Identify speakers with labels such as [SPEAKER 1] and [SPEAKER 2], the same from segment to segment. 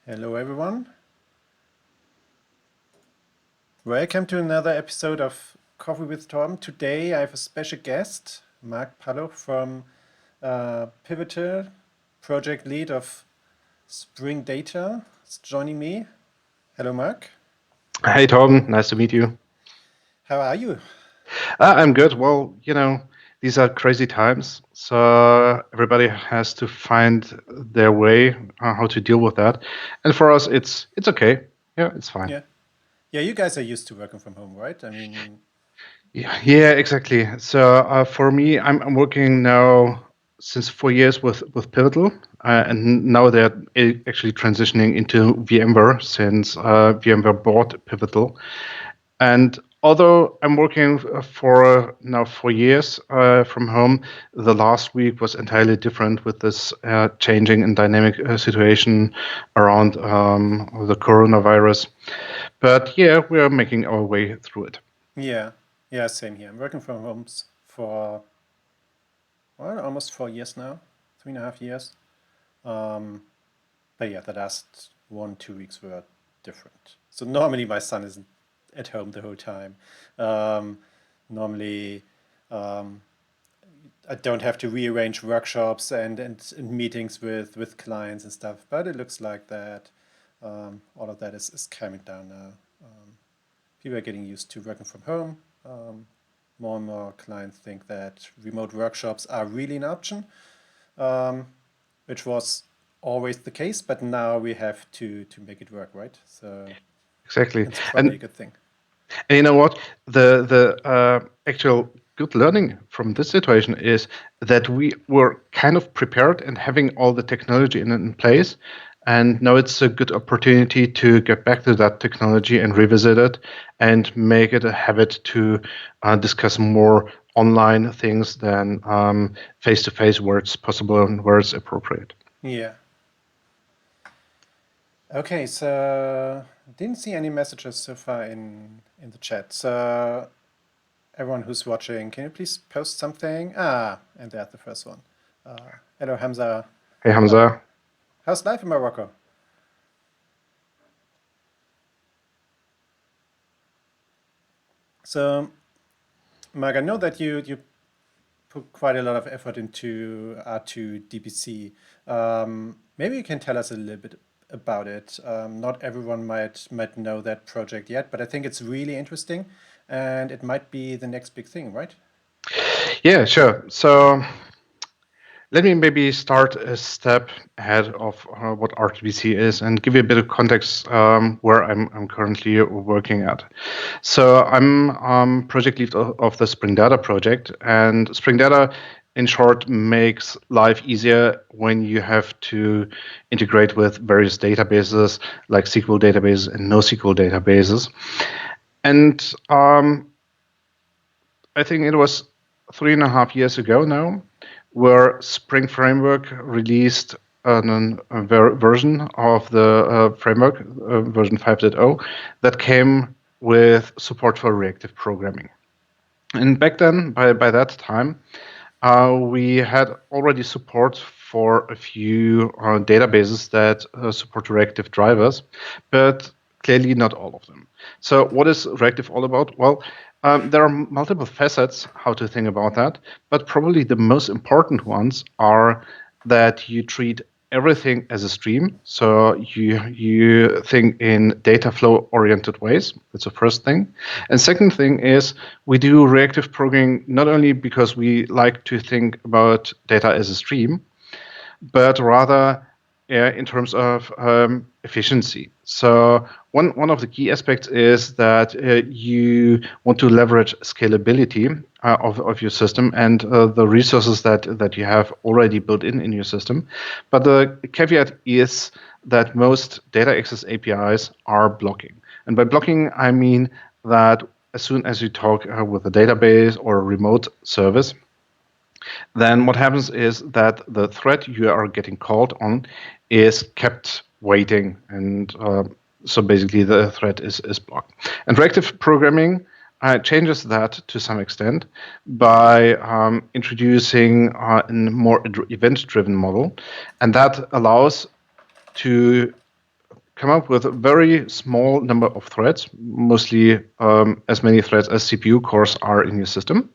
[SPEAKER 1] Hello, everyone. Welcome to another episode of Coffee with Thorben. Today, I have a special guest, Mark Paluch from Pivotal, project lead of Spring Data, is joining me. Hello, Mark.
[SPEAKER 2] Hey, Tom. Nice to meet you.
[SPEAKER 1] How are you?
[SPEAKER 2] I'm good. Well, these are crazy times, so everybody has to find their way how to deal with that. And for us, it's okay. Yeah, it's fine.
[SPEAKER 1] Yeah. Yeah, you guys are used to working from home, right? I mean,
[SPEAKER 2] Yeah, exactly. So for me, I'm working now since 4 years with Pivotal, and now they're actually transitioning into VMware since VMware bought Pivotal. And although I'm working for now 4 years from home, the last week was entirely different with this changing and dynamic situation around the coronavirus. But yeah, we are making our way through it.
[SPEAKER 1] yeah. Yeah, same here. I'm working from home for, well, almost 4 years now, 3.5 years. Um, But yeah, the last 1, 2 weeks were different. So normally my son isn't at home the whole time. Um, Normally, um, I don't have to rearrange workshops and meetings with clients and stuff. But it looks like that all of that is calming down now. People are getting used to working from home. More and more clients think that remote workshops are really an option, um, which was always the case, but now we have to make it work, right? So
[SPEAKER 2] Exactly.
[SPEAKER 1] it's probably a
[SPEAKER 2] And
[SPEAKER 1] good thing.
[SPEAKER 2] And you know what? The actual good learning from this situation is that we were kind of prepared and having all the technology in place. And now it's a good opportunity to get back to that technology and revisit it and make it a habit to discuss more online things than face to face where it's possible and where it's appropriate.
[SPEAKER 1] Yeah. Okay, so didn't see any messages so far in the chat. So everyone who's watching, can you please post something? And there's the first one. Hello, Hamza.
[SPEAKER 2] Hey,
[SPEAKER 1] Uh,
[SPEAKER 2] Hamza.
[SPEAKER 1] how's life in Morocco? So, Mark, I know that you put quite a lot of effort into R2DBC. Maybe you can tell us a little bit about it. Not everyone might know that project yet, but I think it's really interesting, and it might be the next big thing, right?
[SPEAKER 2] Yeah, sure. So let me maybe start a step ahead of what RTBC is and give you a bit of context where I'm currently working at. So I'm project lead of the Spring Data project, and Spring Data, in short, makes life easier when you have to integrate with various databases like SQL databases and NoSQL databases. And I think it was 3.5 years ago now, where Spring Framework released a version of the framework, version 5.0, that came with support for reactive programming. And back then, by that time, we had already support for a few databases that support reactive drivers, but clearly not all of them. So, what is reactive all about? Well, there are multiple facets how to think about that, but probably the most important ones are that you treat everything as a stream. So you think in data flow oriented ways. That's the first thing. And second thing is we do reactive programming not only because we like to think about data as a stream, but rather in terms of efficiency. So one of the key aspects is that you want to leverage scalability of your system and the resources that you have already built in your system. But the caveat is that most data access APIs are blocking. And by blocking, I mean that as soon as you talk with a database or a remote service, then what happens is that the thread you are getting called on is kept waiting. And so basically the thread is blocked. And reactive programming changes that to some extent by introducing a more event-driven model. And that allows to come up with a very small number of threads, mostly as many threads as CPU cores are in your system.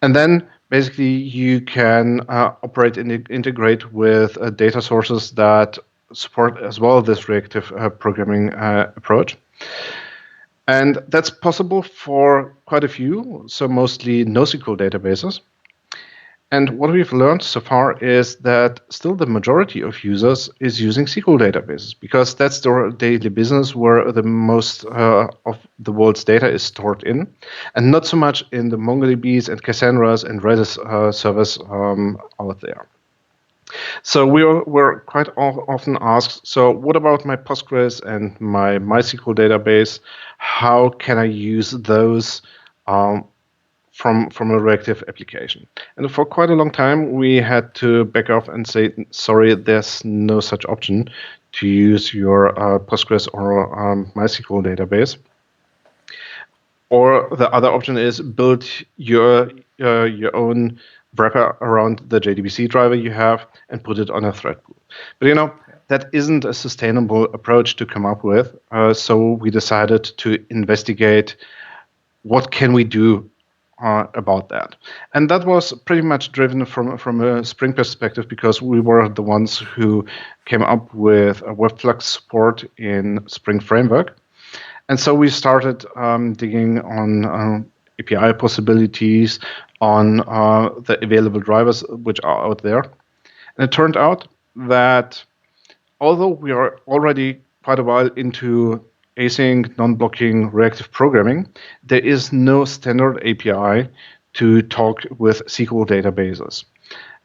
[SPEAKER 2] And then basically you can operate and integrate with data sources that support as well this reactive programming approach. And that's possible for quite a few, so mostly NoSQL databases. And what we've learned so far is that still the majority of users is using SQL databases because that's their daily business where the most of the world's data is stored in, and not so much in the MongoDBs and Cassandra's and Redis servers out there. So we're quite often asked, so what about my Postgres and my MySQL database? How can I use those from a reactive application? And for quite a long time, we had to back off and say, sorry, there's no such option to use your Postgres or MySQL database. Or the other option is build your own wrapper around the JDBC driver you have and put it on a thread pool. But that isn't a sustainable approach to come up with. So we decided to investigate what can we do about that. And that was pretty much driven from a Spring perspective because we were the ones who came up with a Webflux support in Spring Framework. And so we started digging on API possibilities, on the available drivers which are out there. And it turned out that although we are already quite a while into async, non-blocking reactive programming, there is no standard API to talk with SQL databases.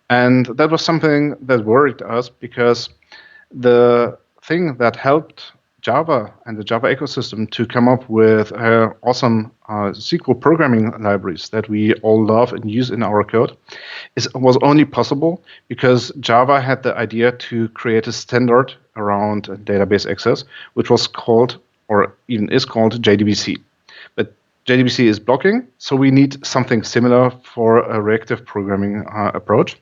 [SPEAKER 2] And that was something that worried us because the thing that helped Java and the Java ecosystem to come up with awesome SQL programming libraries that we all love and use in our code was only possible because Java had the idea to create a standard around database access, which was called, or even is called, JDBC. But JDBC is blocking, so we need something similar for a reactive programming approach.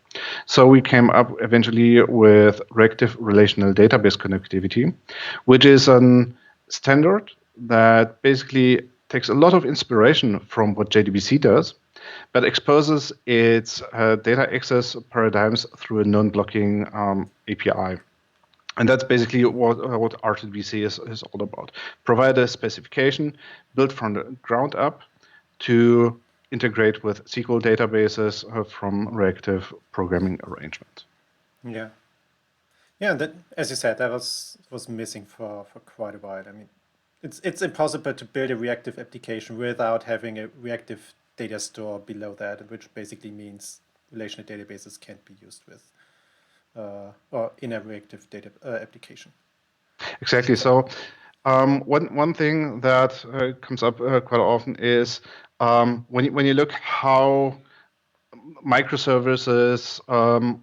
[SPEAKER 2] So we came up eventually with reactive relational database connectivity, which is a standard that basically takes a lot of inspiration from what JDBC does, but exposes its data access paradigms through a non-blocking API. And that's basically what RTDBC is all about. Provide a specification built from the ground up to integrate with SQL databases from reactive programming arrangement.
[SPEAKER 1] Yeah. Yeah, and that, as you said, that was missing for quite a while. I mean, it's impossible to build a reactive application without having a reactive data store below that, which basically means relational databases can't be used with or in a reactive data application.
[SPEAKER 2] Exactly. So one thing that comes up quite often is when you look how microservices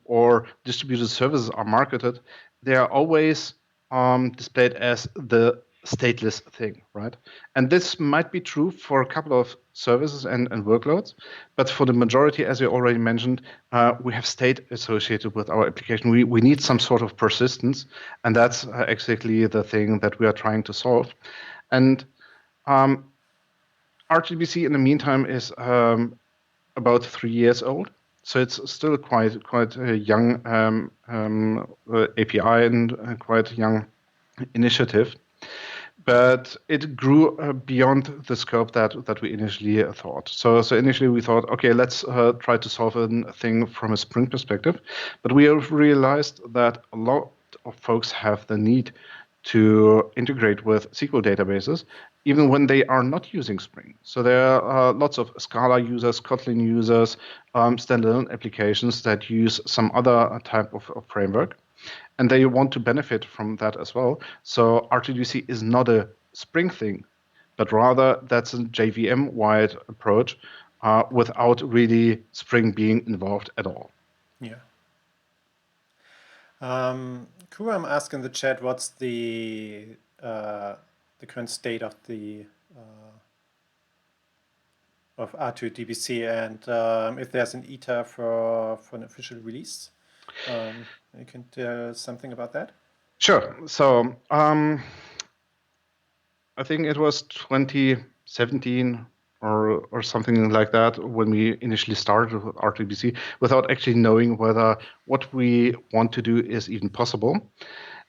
[SPEAKER 2] or distributed services are marketed, they are always displayed as the stateless thing, right? And this might be true for a couple of services and workloads, but for the majority, as you already mentioned, we have state associated with our application. We need some sort of persistence, and that's exactly the thing that we are trying to solve. And RTBC in the meantime is about 3 years old. So it's still quite a young API and quite a young initiative. But it grew beyond the scope that we initially thought. So initially we thought, okay, let's try to solve a thing from a Spring perspective. But we have realized that a lot of folks have the need to integrate with SQL databases, even when they are not using Spring. So there are lots of Scala users, Kotlin users, standalone applications that use some other type of framework, and they want to benefit from that as well. So RTDC is not a Spring thing, but rather that's a JVM-wide approach without really Spring being involved at all.
[SPEAKER 1] Yeah. Kuram asked in the chat, what's the current state of the of R2DBC and if there's an ETA for an official release. You can tell something about that?
[SPEAKER 2] Sure. So I think it was 2017 or something like that when we initially started with RTBC without actually knowing whether what we want to do is even possible.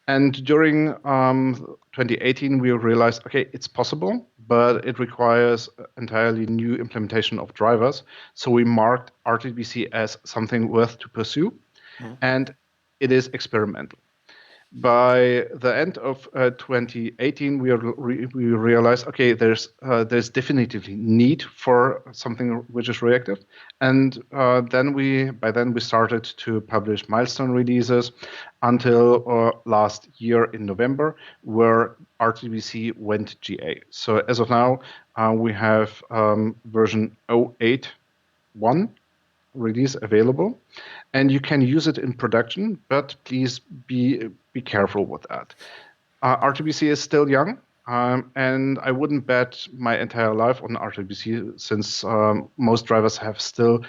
[SPEAKER 2] And during 2018, we realized, okay, it's possible, but it requires entirely new implementation of drivers. So we marked RTBC as something worth to pursue, and it is experimental. By the end of 2018, we realized, okay, there's definitively need for something which is reactive, and by then we started to publish milestone releases until last year in November, where RTBC went GA. So as of now, we have version 0.8.1 release available, and you can use it in production, but please be careful with that. RTBC is still young, and I wouldn't bet my entire life on RTBC since most drivers have still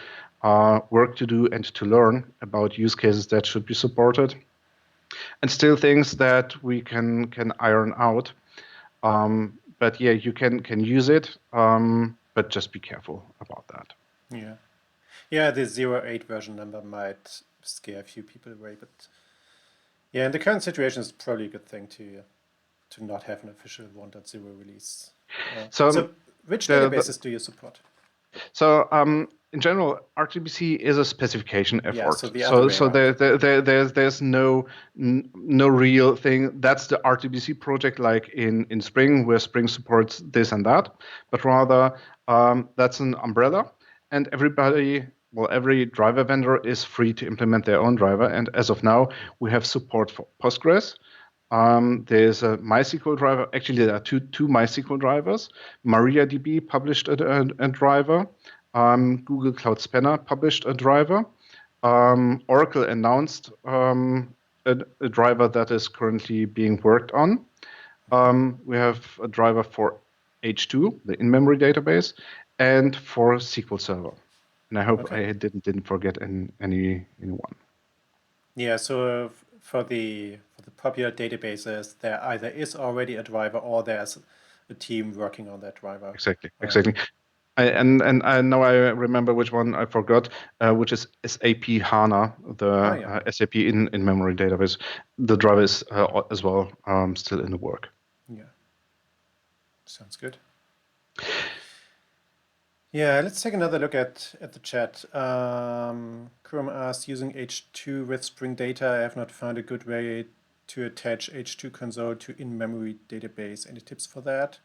[SPEAKER 2] work to do and to learn about use cases that should be supported, and still things that we can iron out. But yeah, you can use it, but just be careful about that.
[SPEAKER 1] Yeah. Yeah, the 0.8 version number might scare a few people away, but yeah, in the current situation, it's probably a good thing to not have an official 1.0 release. So which databases do you support?
[SPEAKER 2] So in general, RTBC is a specification effort.
[SPEAKER 1] Yeah, so the other way around.
[SPEAKER 2] There's no real thing. That's the RTBC project, like in Spring, where Spring supports this and that, but rather that's an umbrella, and every driver vendor is free to implement their own driver. And as of now, we have support for Postgres. There's a MySQL driver. Actually, there are two MySQL drivers. MariaDB published a driver. Google Cloud Spanner published a driver. Oracle announced a driver that is currently being worked on. We have a driver for H2, the in-memory database, and for SQL Server. And I hope I didn't forget anyone.
[SPEAKER 1] Yeah, so for the popular databases, there either is already a driver or there's a team working on that driver.
[SPEAKER 2] Exactly. And now I remember which one I forgot, which is SAP HANA, the SAP in-memory database. The driver is as well still in the work.
[SPEAKER 1] Yeah, sounds good. Yeah, let's take another look at the chat. Chrome asks, using H2 with Spring Data, I have not found a good way to attach H2 console to in-memory database. Any tips for that?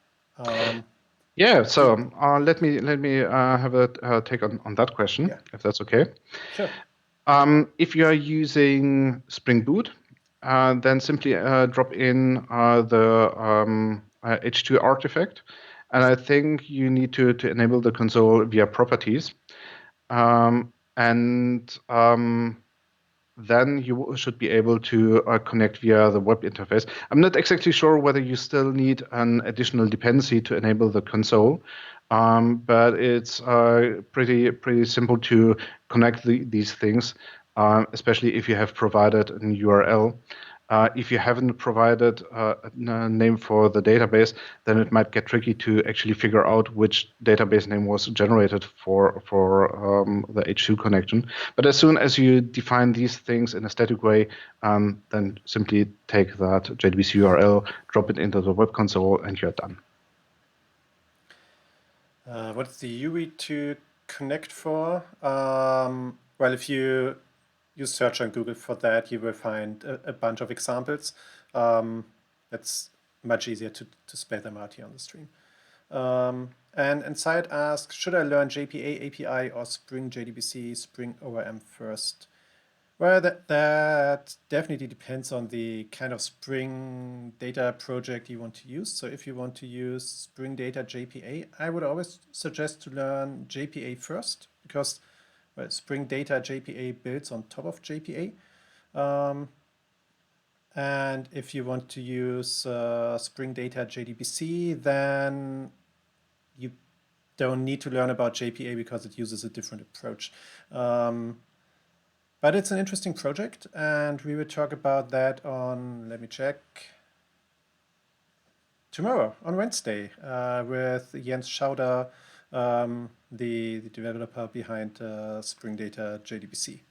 [SPEAKER 2] Yeah, so let me have a take on that question, if that's okay.
[SPEAKER 1] Sure.
[SPEAKER 2] If you are using Spring Boot, then simply drop in the H2 artifact. And I think you need to enable the console via properties. Then you should be able to connect via the web interface. I'm not exactly sure whether you still need an additional dependency to enable the console, but it's pretty simple to connect these things, especially if you have provided an URL. If you haven't provided a name for the database, then it might get tricky to actually figure out which database name was generated for the H2 connection. But as soon as you define these things in a static way, then simply take that JDBC URL, drop it into the web console, and you're done.
[SPEAKER 1] What's the URI to connect for? Well, if you search on Google for that, you will find a bunch of examples. It's much easier to spell them out here on the stream. And Syed asks, should I learn JPA API or Spring JDBC, Spring ORM first? Well, that definitely depends on the kind of Spring Data project you want to use. So if you want to use Spring Data JPA, I would always suggest to learn JPA first, because well, Spring Data JPA builds on top of JPA. And if you want to use Spring Data JDBC, then you don't need to learn about JPA because it uses a different approach. But it's an interesting project, and we will talk about that on, let me check, tomorrow, on Wednesday, with Jens Schauder, the developer behind Spring Data JDBC.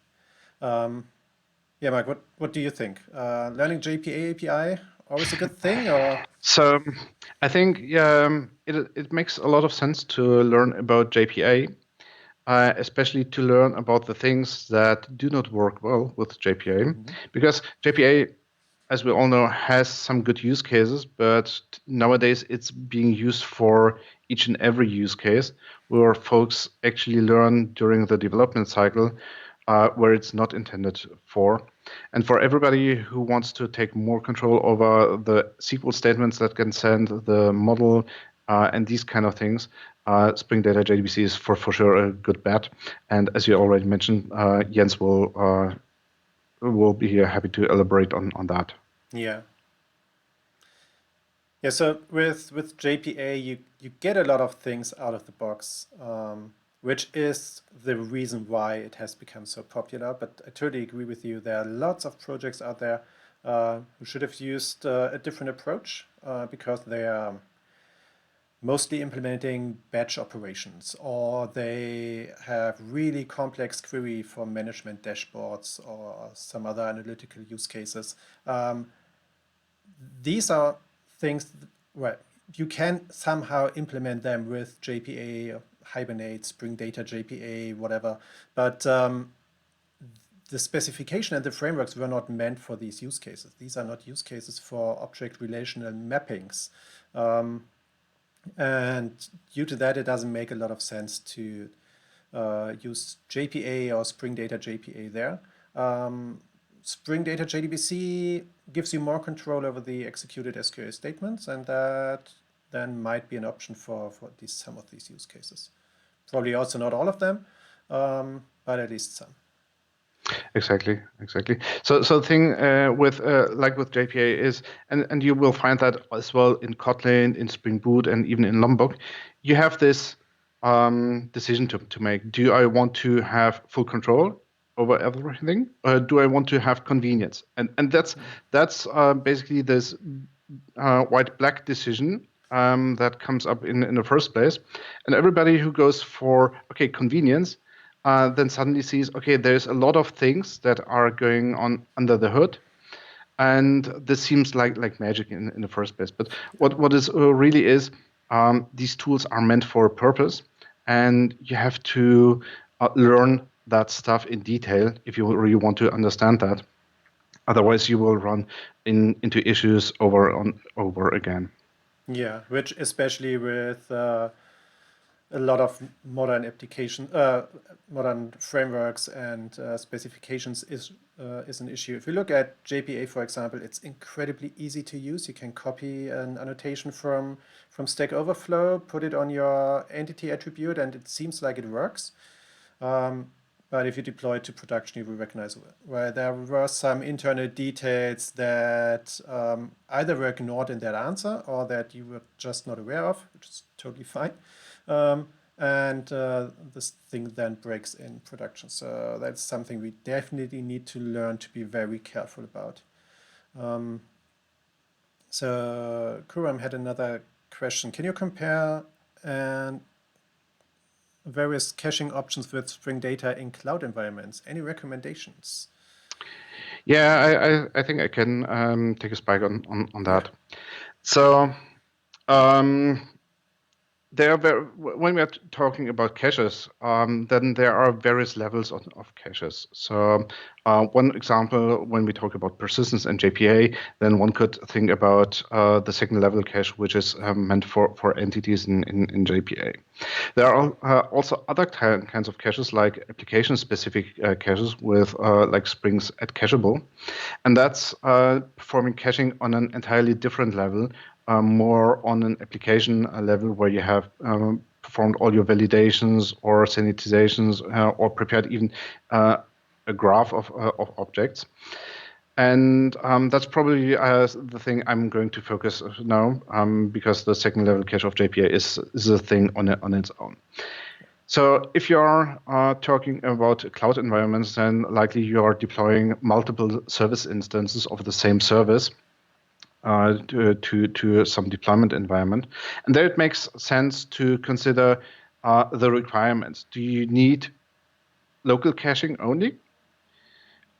[SPEAKER 1] Yeah, Mike, what do you think? Learning JPA API, always a good thing, or?
[SPEAKER 2] So I think it makes a lot of sense to learn about JPA, especially to learn about the things that do not work well with JPA, because JPA, as we all know, has some good use cases, but nowadays it's being used for each and every use case where folks actually learn during the development cycle where it's not intended for. And for everybody who wants to take more control over the SQL statements that can send the model and these kind of things, Spring Data JDBC is for sure a good bet. And as you already mentioned, Jens will be here happy to elaborate on that.
[SPEAKER 1] Yeah. Yeah, so with JPA, you get a lot of things out of the box, which is the reason why it has become so popular. But I totally agree with you. There are lots of projects out there who should have used a different approach because they are mostly implementing batch operations, or they have really complex query for management dashboards or some other analytical use cases. These are things where you can somehow implement them with JPA, Hibernate, Spring Data JPA, whatever. But the specification and the frameworks were not meant for these use cases. These are not use cases for object relational mappings. And due to that, it doesn't make a lot of sense to use JPA or Spring Data JPA there. Spring Data JDBC gives you more control over the executed SQL statements, and that then might be an option for some of these use cases. Probably also not all of them, but at least some.
[SPEAKER 2] Exactly. So the thing with like with JPA is, and you will find that as well in Kotlin, in Spring Boot, and even in Lombok, you have this decision to make. Do I want to have full control over everything, or do I want to have convenience? And that's basically this white-black decision that comes up in the first place. And everybody who goes for convenience then suddenly sees, okay, there's a lot of things that are going on under the hood, and this seems like magic in the first place. But what is really is, these tools are meant for a purpose, and you have to learn that stuff in detail if you really want to understand that. Otherwise, you will run into issues over again.
[SPEAKER 1] Yeah, which especially with a lot of modern modern frameworks and specifications is an issue. If you look at JPA, for example, it's incredibly easy to use. You can copy an annotation from Stack Overflow, put it on your entity attribute, and it seems like it works. But if you deploy it to production, you will recognize where there were some internal details that either were ignored in that answer or that you were just not aware of, which is totally fine. And this thing then breaks in production. So that's something we definitely need to learn to be very careful about. So Kuram had another question. Can you compare various caching options with Spring Data in cloud environments? Any recommendations?
[SPEAKER 2] Yeah, I think I can take a spike on that. Yeah. So when we are talking about caches, then there are various levels of caches. So one example, when we talk about persistence and JPA, then one could think about the second level cache, which is meant for entities in JPA. There are also other kinds of caches, like application-specific caches with like Spring's at cacheable. And that's performing caching on an entirely different level, more on an application level where you have performed all your validations or sanitizations or prepared even a graph of objects. And that's probably the thing I'm going to focus now, because the second level cache of JPA is a thing on its own. So if you are talking about cloud environments, then likely you are deploying multiple service instances of the same service to some deployment environment. And there it makes sense to consider the requirements. Do you need local caching only?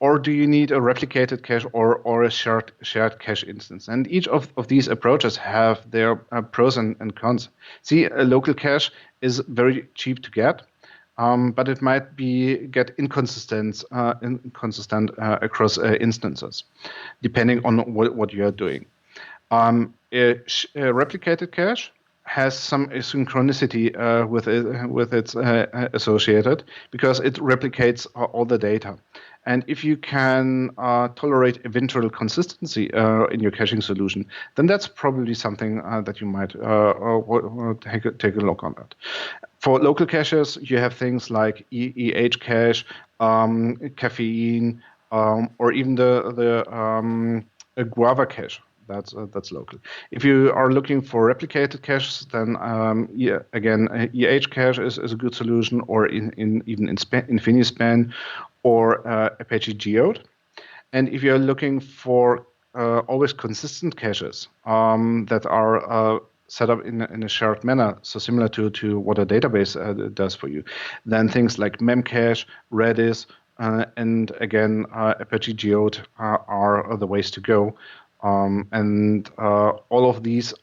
[SPEAKER 2] Or do you need a replicated cache or a shared cache instance? And each of these approaches have their pros and cons. See, a local cache is very cheap to get, but it might get inconsistent across instances, depending on what you are doing. A replicated cache has some asynchronicity with its associated because it replicates all the data. And if you can tolerate eventual consistency in your caching solution, then that's probably something that you might take a look on that. For local caches, you have things like cache, caffeine, or even the guava cache. That's local. If you are looking for replicated caches, then again, cache is a good solution, or even in InfiniSpan or Apache Geode. And if you're looking for always consistent caches that are set up in a shared manner, so similar to what a database does for you, then things like Memcache, Redis, and again, Apache Geode are the ways to go. And all of these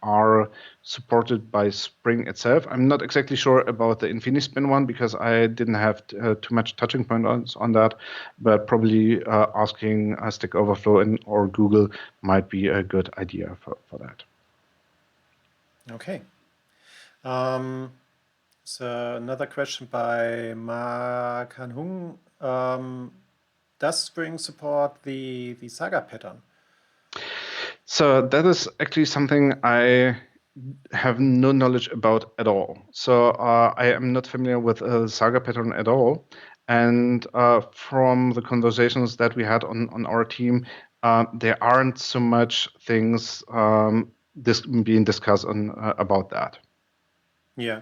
[SPEAKER 2] are supported by Spring itself. I'm not exactly sure about the InfiniSpan one because I didn't have too much touching points on that, but probably asking Stack Overflow or Google might be a good idea for that.
[SPEAKER 1] Okay. So another question by Ma Kanhung. Does Spring support the Saga pattern?
[SPEAKER 2] So that is actually something I have no knowledge about at all. So I am not familiar with Saga pattern at all. And from the conversations that we had on our team, there aren't so much things being discussed about that.
[SPEAKER 1] Yeah.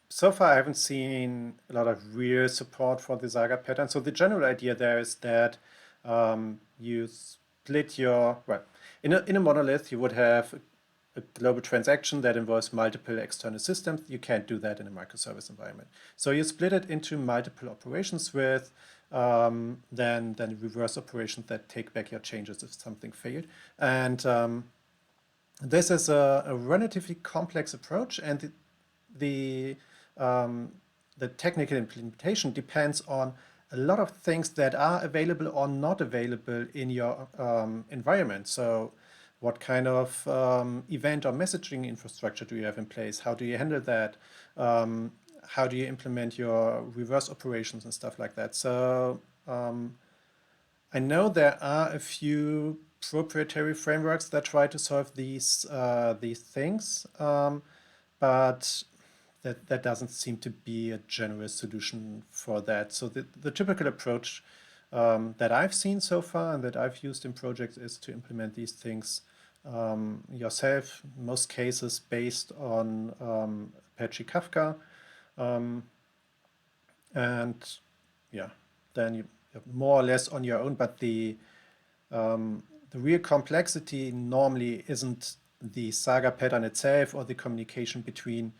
[SPEAKER 1] So far, I haven't seen a lot of real support for the Saga pattern. So the general idea there is that you split well, in a monolith, you would have a global transaction that involves multiple external systems. You can't do that in a microservice environment. So you split it into multiple operations with then reverse operations that take back your changes if something failed. And this is a relatively complex approach, and the the technical implementation depends on a lot of things that are available or not available in your environment. So what kind of event or messaging infrastructure do you have in place? How do you handle that? How do you implement your reverse operations and stuff like that? So I know there are a few proprietary frameworks that try to solve these things, but that doesn't seem to be a general solution for that. So the typical approach that I've seen so far and that I've used in projects is to implement these things yourself, in most cases based on Apache Kafka. And yeah, then you're more or less on your own, but the real complexity normally isn't the Saga pattern itself or the communication between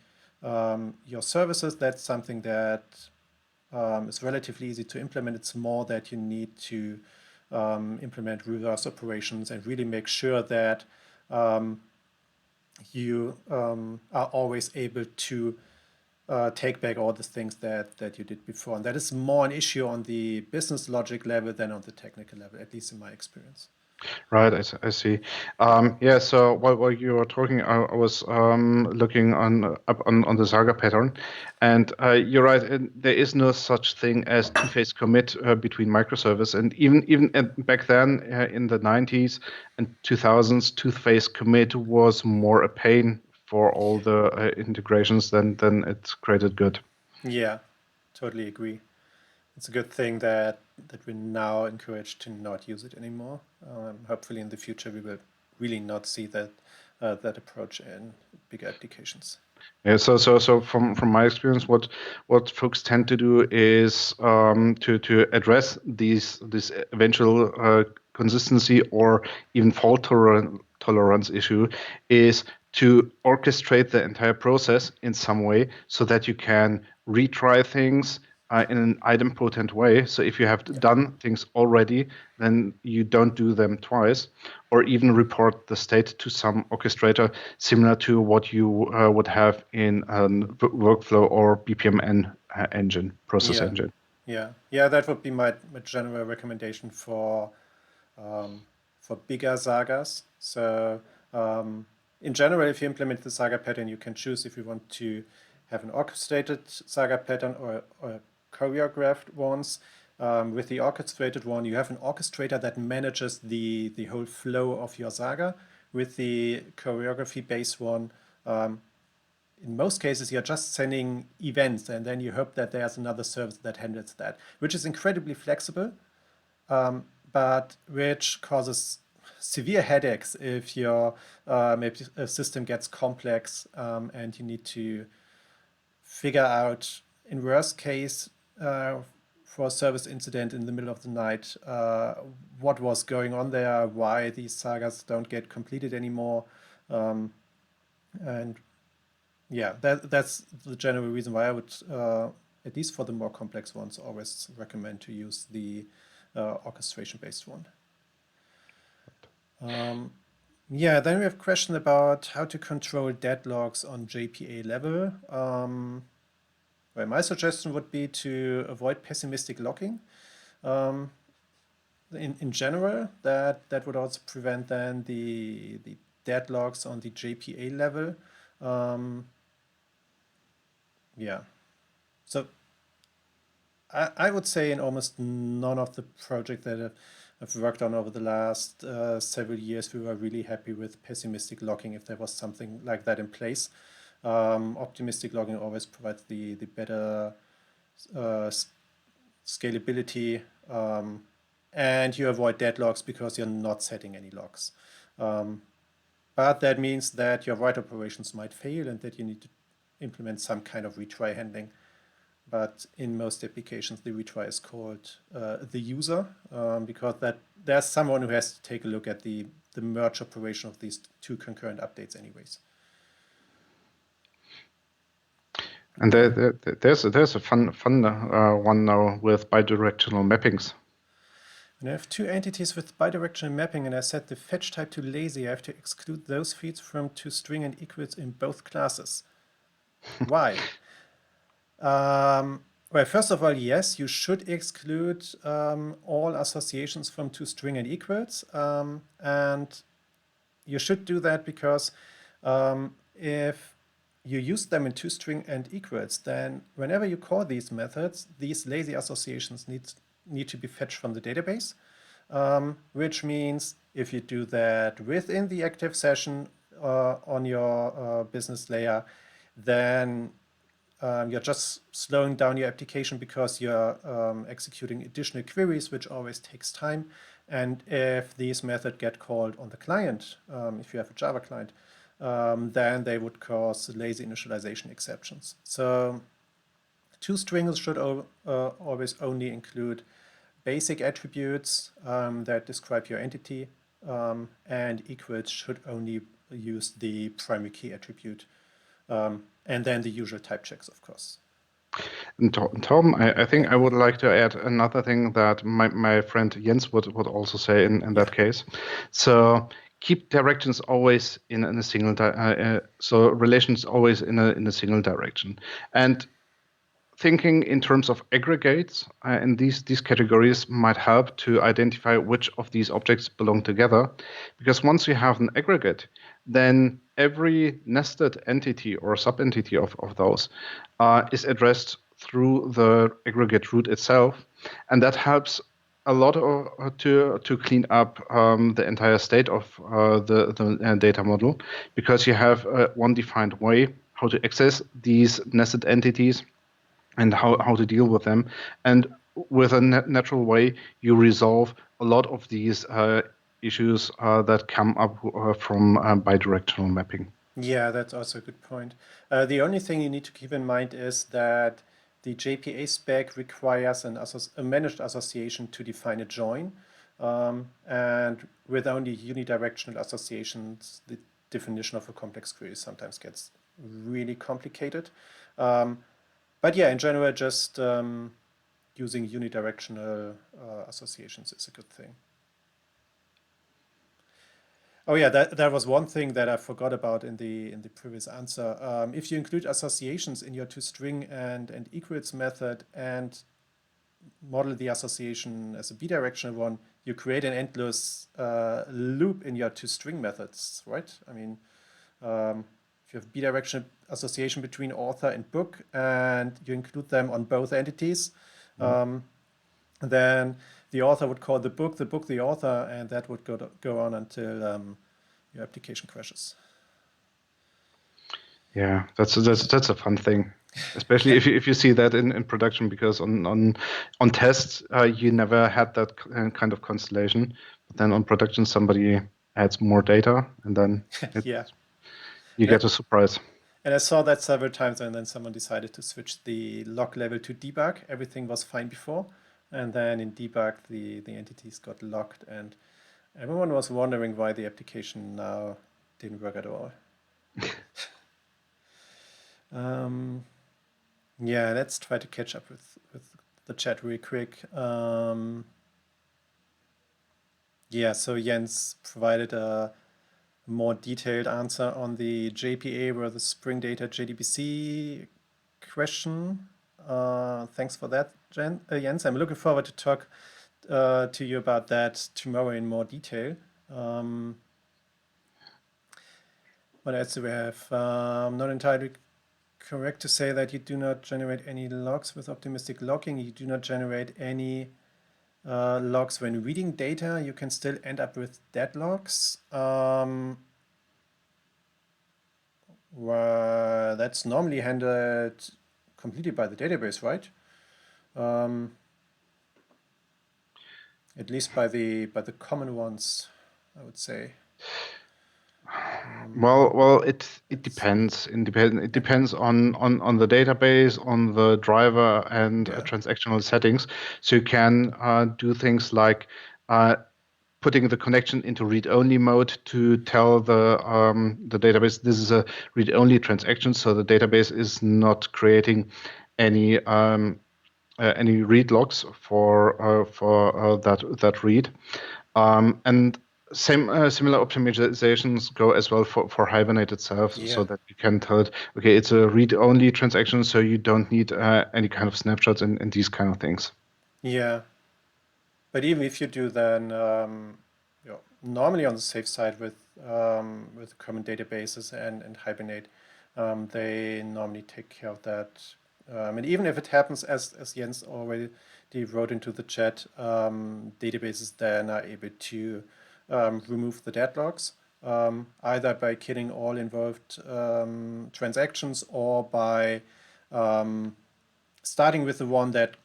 [SPEAKER 1] your services. That's something that is relatively easy to implement. It's more that you need to implement reverse operations and really make sure that you are always able to take back all the things that you did before. And that is more an issue on the business logic level than on the technical level, at least in my experience.
[SPEAKER 2] Right, I see. Yeah, so while you were talking, I was looking on the Saga pattern, and you're right. There is no such thing as two-phase commit between microservice, and even back then in the 90s and 2000s, two-phase commit was more a pain for all the integrations than it created good.
[SPEAKER 1] Yeah, totally agree. It's a good thing that we're now encouraged to not use it anymore. Hopefully, in the future, we will really not see that approach in bigger applications.
[SPEAKER 2] Yeah, so from my experience, what folks tend to do is to address this eventual consistency or even fault tolerance issue is to orchestrate the entire process in some way so that you can retry things in an idempotent way. So if you have
[SPEAKER 1] Yeah.
[SPEAKER 2] done things already, then you don't do them twice, or even report the state to some orchestrator similar to what you would have in a workflow or BPMN engine, process
[SPEAKER 1] Yeah.
[SPEAKER 2] engine.
[SPEAKER 1] Yeah. That would be my general recommendation um, for bigger sagas. So um, in general, if you implement the saga pattern, you can choose if you want to have an orchestrated saga pattern or choreographed ones. With the orchestrated one, you have an orchestrator that manages the whole flow of your saga. With the choreography-based one, in most cases, you're just sending events, and then you hope that there's another service that handles that, which is incredibly flexible, but which causes severe headaches if your maybe a system gets complex and you need to figure out, in worst case, for a service incident in the middle of the night, what was going on there, why these sagas don't get completed anymore, and yeah, that's the general reason why I would, at least for the more complex ones, always recommend to use the orchestration-based one. Yeah, then we have a question about how to control deadlocks on JPA level. Well, my suggestion would be to avoid pessimistic locking. In general, that would also prevent then the deadlocks on the JPA level. Yeah, so I would say in almost none of the projects that I've worked on over the last several years, we were really happy with pessimistic logging if there was something like that in place. Optimistic logging always provides the better scalability, and you avoid deadlocks because you're not setting any logs. But that means that your write operations might fail and that you need to implement some kind of retry handling. But in most applications, the retry is called the user, because there's someone who has to take a look at the merge operation of these two concurrent updates anyways.
[SPEAKER 2] And there's a fun one now with bidirectional mappings.
[SPEAKER 1] When I have two entities with bidirectional mapping and I set the fetch type to lazy, I have to exclude those fields from toString and equals in both classes. Why? Well, first of all, yes, you should exclude all associations from toString and equals. And you should do that because if you use them in toString and equals, then whenever you call these methods, these lazy associations need to be fetched from the database, which means if you do that within the active session on your business layer, then you're just slowing down your application because you're executing additional queries, which always takes time. And if these methods get called on the client, if you have a Java client, then they would cause lazy initialization exceptions. So toStrings should always only include basic attributes that describe your entity, and equals should only use the primary key attribute. And then the usual type checks, of course.
[SPEAKER 2] And Tom, I think I would like to add another thing that my friend Jens would also say in that case. So keep directions always in a single so relations always in a single direction, and thinking in terms of aggregates and these categories might help to identify which of these objects belong together, because once you have an aggregate, then every nested entity or subentity of those is addressed through the aggregate root itself, and that helps a lot to clean up the entire state of the data model, because you have one defined way how to access these nested entities and how to deal with them. And with a natural way, you resolve a lot of these issues that come up from bidirectional mapping.
[SPEAKER 1] Yeah, that's also a good point. The only thing you need to keep in mind is that the JPA spec requires a managed association to define a join. And with only unidirectional associations, the definition of a complex query sometimes gets really complicated. Um, but yeah, in general, just using unidirectional associations is a good thing. Oh yeah, that was one thing that I forgot about in the previous answer. If you include associations in your toString and equals method and model the association as a bidirectional one, you create an endless loop in your toString methods, right? I mean, if you have bidirectional association between author and book and you include them on both entities, then the author would call the book the author, and that would go on until your application crashes.
[SPEAKER 2] Yeah, that's a fun thing, especially if you see that in production, because on tests you never had that kind of constellation, but then on production somebody adds more data, and then
[SPEAKER 1] Yeah.
[SPEAKER 2] you
[SPEAKER 1] And I,
[SPEAKER 2] get a surprise.
[SPEAKER 1] and I saw that several times, and then someone decided to switch the log level to debug. Everything was fine before, and then in debug, the entities got locked, and everyone was wondering why the application now didn't work at all. Yeah, let's try to catch up with the chat real quick. Yeah, so Jens provided a more detailed answer on the JPA versus Spring Data JDBC question. Thanks for that, Jens. I'm looking forward to talk to you about that tomorrow in more detail. What else do we have? Not entirely correct to say that you do not generate any logs with optimistic logging. You do not generate any logs when reading data. You can still end up with deadlocks. Well, that's normally handled completely by the database, right? At least by the common ones, I would say.
[SPEAKER 2] Well, it depends. It depends on the database, on the driver, and
[SPEAKER 1] Yeah.
[SPEAKER 2] transactional settings. So you can do things like putting the connection into read-only mode to tell the database this is a read-only transaction, so the database is not creating any read logs for that read. And similar optimizations go as well for Hibernate itself,
[SPEAKER 1] Yeah.
[SPEAKER 2] so that you can tell it, okay, it's a read-only transaction, so you don't need any kind of snapshots and these kind of things.
[SPEAKER 1] Yeah. But even if you do, then normally on the safe side with common databases and Hibernate, they normally take care of that. And even if it happens, as Jens already wrote into the chat, databases then are able to remove the deadlocks, either by killing all involved transactions or by starting with the one that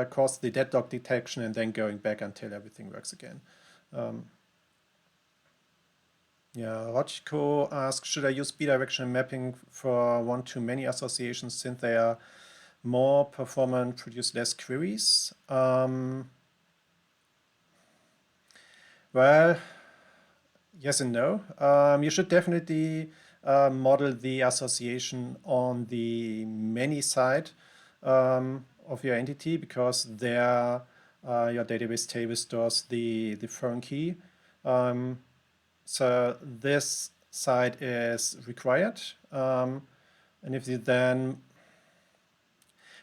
[SPEAKER 1] caused the deadlock detection and then going back until everything works again. Yeah, Rochko asks, should I use bidirectional mapping for one-to-many associations since they are more performant, produce less queries? Well, yes and no. You should definitely model the association on the many side of your entity, because there your database table stores the foreign key. So this side is required. And if you then,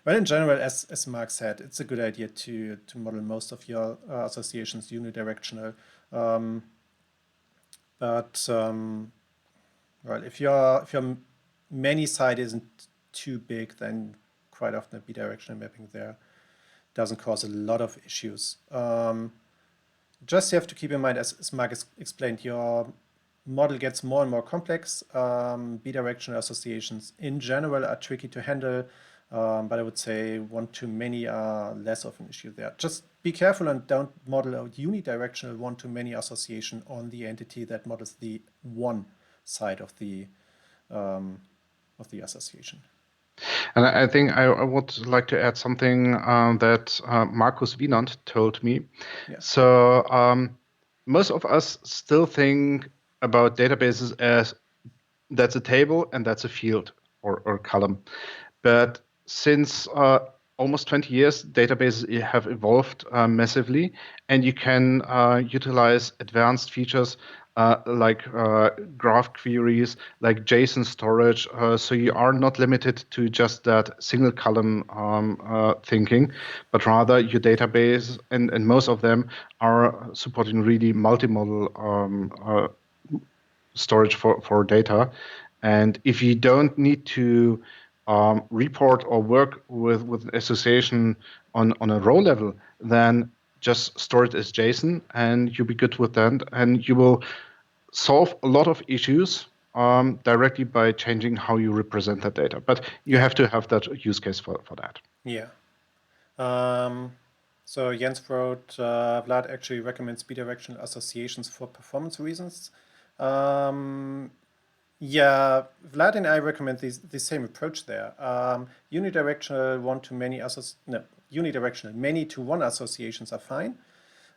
[SPEAKER 1] well, in general, as Mark said, it's a good idea to model most of your associations unidirectional. But well, if your many side isn't too big, then quite often a bidirectional mapping there doesn't cause a lot of issues. Just you have to keep in mind, as Mark explained, your model gets more and more complex. Bidirectional associations in general are tricky to handle, but I would say one-to-many are less of an issue there. Just be careful and don't model a unidirectional one-to-many association on the entity that models the one side of the association.
[SPEAKER 2] And I think I would like to add something that Markus Wienand told me.
[SPEAKER 1] Yeah.
[SPEAKER 2] So most of us still think about databases as that's a table and that's a field or column. But since almost 20 years, databases have evolved massively, and you can utilize advanced features like graph queries, like JSON storage. So you are not limited to just that single column thinking, but rather your database, and most of them are supporting really multimodal storage for data. And if you don't need to report or work with an association on a row level, then just store it as JSON and you'll be good with that. And you will solve a lot of issues directly by changing how you represent that data. But you have to have that use case for that.
[SPEAKER 1] Yeah. So Jens wrote, Vlad actually recommends bidirectional associations for performance reasons. Yeah, Vlad and I recommend the same approach there. Unidirectional unidirectional many-to-one associations are fine.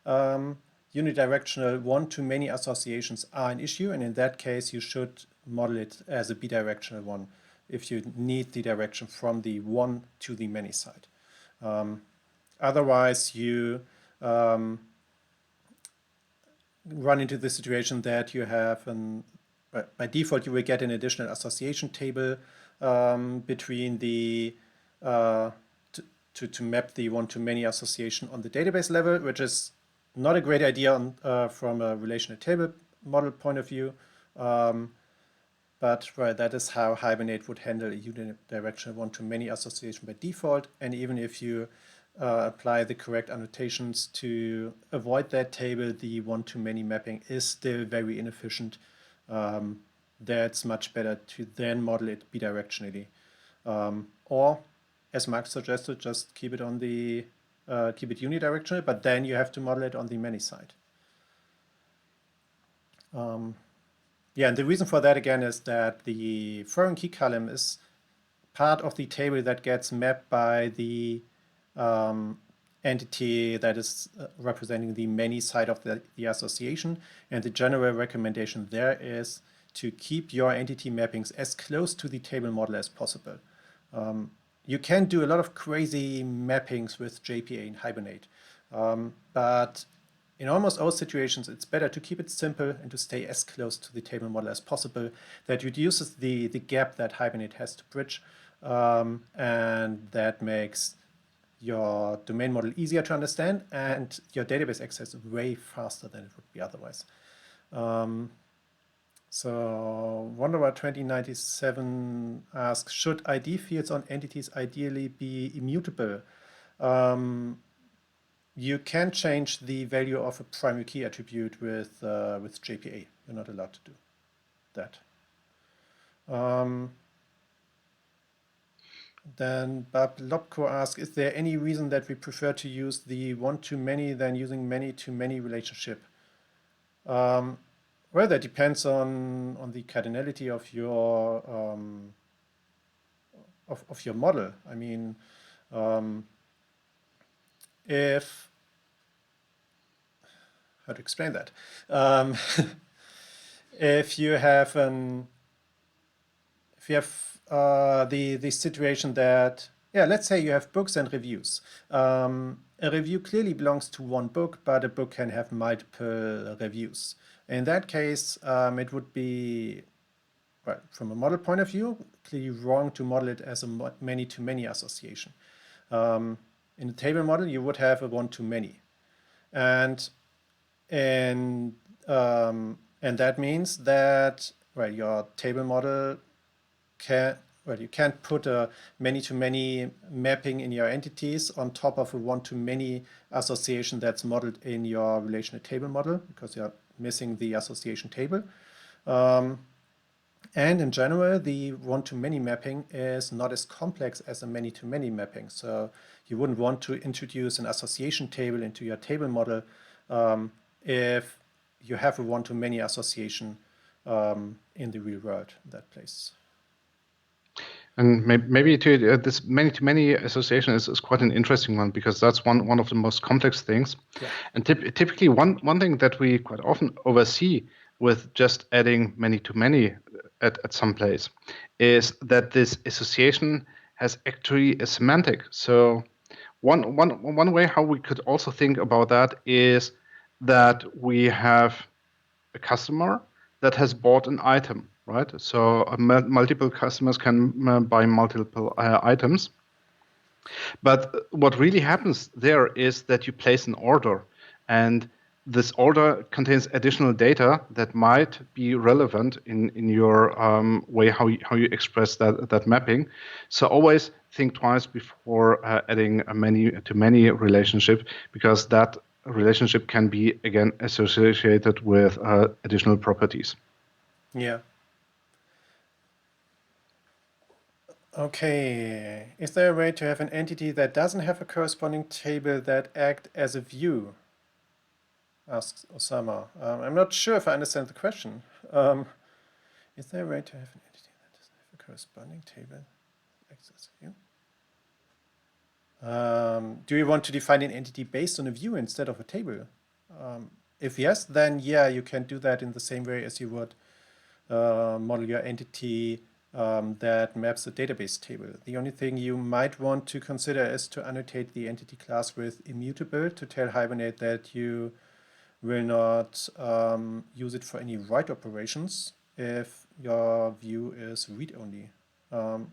[SPEAKER 1] Unidirectional one-to-many associations are an issue, and in that case, you should model it as a bidirectional one if you need the direction from the one to the many side. Otherwise, you run into the situation that you have by default, you will get an additional association table between the to map the one-to-many association on the database level, which is not a great idea from a relational table model point of view. But that is how Hibernate would handle a unidirectional one-to-many association by default. And even if you apply the correct annotations to avoid that table, the one-to-many mapping is still very inefficient. That's much better to then model it bidirectionally. Or, as Mark suggested, just keep it on the keep it unidirectional, but then you have to model it on the many side. Yeah, and the reason for that again is that the foreign key column is part of the table that gets mapped by the entity that is representing the many side of the association. And the general recommendation there is to keep your entity mappings as close to the table model as possible. You can do a lot of crazy mappings with JPA and Hibernate, but in almost all situations, it's better to keep it simple and to stay as close to the table model as possible. That reduces the gap that Hibernate has to bridge, and that makes your domain model easier to understand and your database access way faster than it would be otherwise. So Wanderer 2097 asks, should ID fields on entities ideally be immutable? You can change the value of a primary key attribute with JPA. You're not allowed to do that. Then Bab Lopko asks, is there any reason that we prefer to use the one-to-many than using many-to-many relationship? Well, that depends on the cardinality of your of your model. I mean, how to explain that? If you have the situation that, yeah, let's say you have books and reviews. A review clearly belongs to one book, but a book can have multiple reviews. In that case, it would be, well, from a model point of view, clearly wrong to model it as a many-to-many association. In a table model, you would have a one-to-many. And that means that, well, your table model you can't put a many-to-many mapping in your entities on top of a one-to-many association that's modeled in your relational table model because you're missing the association table. And in general, the one-to-many mapping is not as complex as a many-to-many mapping. So you wouldn't want to introduce an association table into your table model if you have a one-to-many association in the real world in that place.
[SPEAKER 2] And maybe this many-to-many association is quite an interesting one, because that's one of the most complex things.
[SPEAKER 1] Yeah.
[SPEAKER 2] And typically one thing that we quite often oversee with just adding many-to-many at some place is that this association has actually a semantic. So one way how we could also think about that is that we have a customer that has bought an item, right? So multiple customers can buy multiple items. But what really happens there is that you place an order, and this order contains additional data that might be relevant in your way how you express that mapping. So always think twice before adding a many-to-many relationship, because that relationship can be, again, associated with additional properties.
[SPEAKER 1] Yeah. Okay. Is there a way to have an entity that doesn't have a corresponding table that act as a view? Asks Osama. I'm not sure if I understand the question. Is there a way to have an entity that doesn't have a corresponding table that acts as a view? Do you want to define an entity based on a view instead of a table? If yes, then yeah, you can do that in the same way as you would model your entity that maps a database table. The only thing you might want to consider is to annotate the entity class with immutable to tell Hibernate that you will not use it for any write operations if your view is read-only. But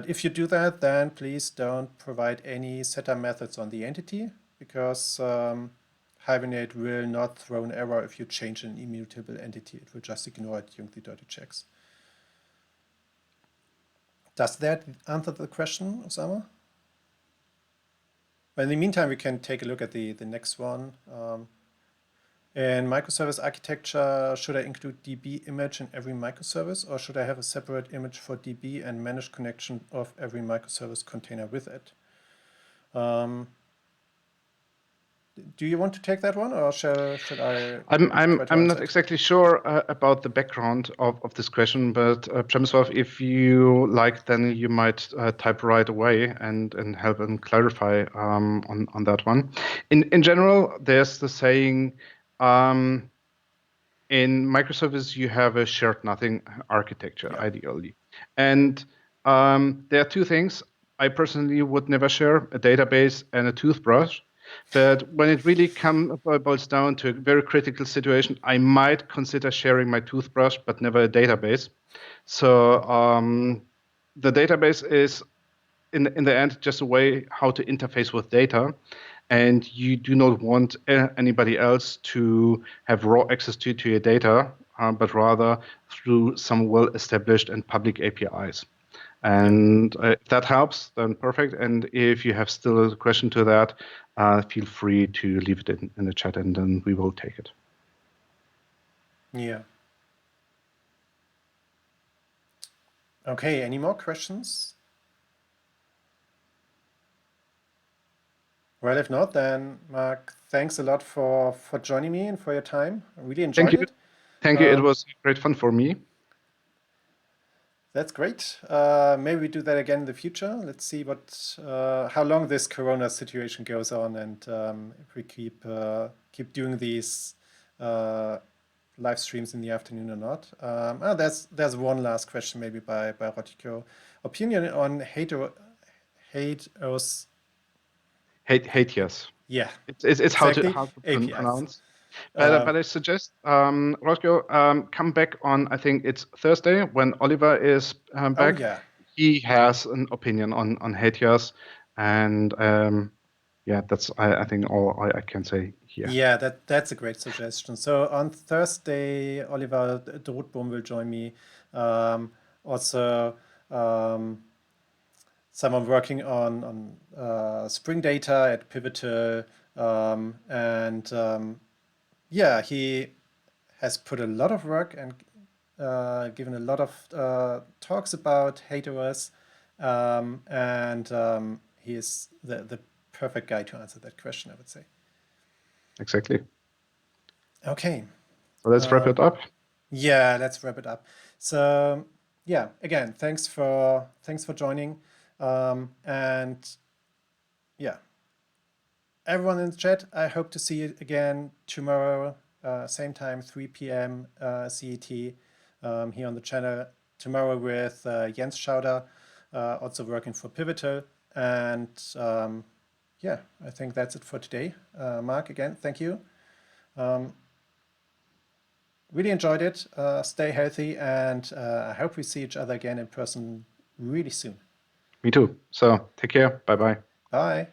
[SPEAKER 1] if you do that, then please don't provide any setter methods on the entity, because Hibernate will not throw an error if you change an immutable entity. It will just ignore it during the dirty checks. Does that answer the question, Osama? But in the meantime, we can take a look at the next one. In microservice architecture, should I include DB image in every microservice, or should I have a separate image for DB and manage connection of every microservice container with it? Do you want to take that one, or should I try to
[SPEAKER 2] I'm
[SPEAKER 1] answer
[SPEAKER 2] not
[SPEAKER 1] it?
[SPEAKER 2] exactly sure about the background of this question, but Przemysław, if you like, then you might type right away and help and clarify on that one. In general, there's the saying, in microservice you have a shared nothing architecture,
[SPEAKER 1] Yeah.
[SPEAKER 2] ideally, and there are two things I personally would never share: a database and a toothbrush. But when it really boils down to a very critical situation, I might consider sharing my toothbrush, but never a database. So the database is, in the end, just a way how to interface with data, and you do not want anybody else to have raw access to your data, but rather through some well-established and public APIs. And if that helps, then perfect. And if you have still a question to that, feel free to leave it in the chat, and then we will take it.
[SPEAKER 1] Yeah. Okay, any more questions? Well, if not, then Mark, thanks a lot for joining me and for your time. I really
[SPEAKER 2] Thank
[SPEAKER 1] enjoyed
[SPEAKER 2] you.
[SPEAKER 1] it.
[SPEAKER 2] Thank you. It was great fun for me.
[SPEAKER 1] That's great. Maybe we do that again in the future. Let's see how long this Corona situation goes on, and if we keep doing these live streams in the afternoon or not. There's one last question, maybe by Rotiko. Opinion on hate
[SPEAKER 2] Yes.
[SPEAKER 1] Yeah,
[SPEAKER 2] It's
[SPEAKER 1] exactly.
[SPEAKER 2] how to
[SPEAKER 1] APIs.
[SPEAKER 2] pronounce. But I suggest, Roscoe, come back on, I think it's Thursday, when Oliver is
[SPEAKER 1] Oh
[SPEAKER 2] back.
[SPEAKER 1] yeah.
[SPEAKER 2] He has an opinion on Hatias, and yeah, that's I think all I can say here.
[SPEAKER 1] Yeah, that's a great suggestion. So on Thursday, Oliver Drotboom will join me. Also, someone working on Spring Data at Pivotal, and yeah, he has put a lot of work and given a lot of talks about HateOS, and he is the perfect guy to answer that question, I would say.
[SPEAKER 2] Exactly.
[SPEAKER 1] Okay,
[SPEAKER 2] So let's wrap it up.
[SPEAKER 1] Yeah, let's wrap it up. So yeah, again, thanks for joining, and yeah, everyone in the chat. I hope to see you again tomorrow, same time, 3 p.m. CET, here on the channel tomorrow with Jens Schauder, also working for Pivotal, and yeah, I think that's it for today. Mark, again, thank you. Really enjoyed it. Stay healthy, and I hope we see each other again in person really soon.
[SPEAKER 2] Me too. So take care. Bye-bye.
[SPEAKER 1] Bye.